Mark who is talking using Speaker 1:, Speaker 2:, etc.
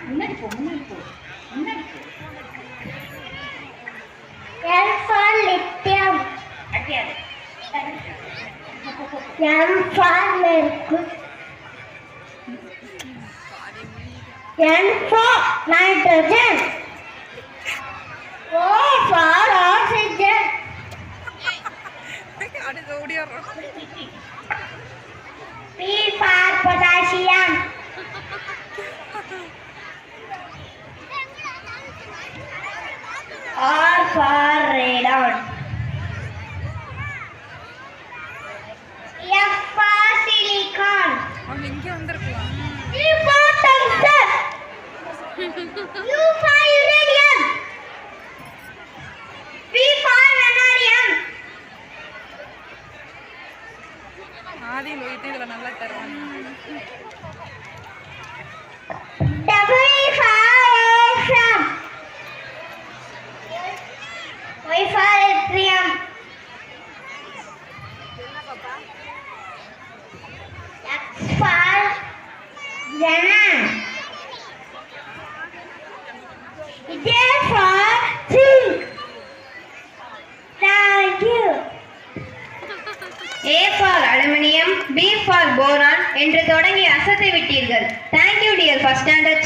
Speaker 1: முன்னாடி போ முன்னாடி போ முன்னாடி போ.
Speaker 2: L for lithium.
Speaker 1: அடியாது.
Speaker 2: M for mercury. N for nitrogen. O for oxygen. P for potassium. R for radon. F for silicon. U for tungsten. U for uranium. V for vanadium. W for ocean. Y for yttrium. X for xenon. Z for zinc. Thank you.
Speaker 3: A for aluminium, B for boron என்று தொடங்கி அசத்தை விட்டீர்கள். Thank you dear first standard.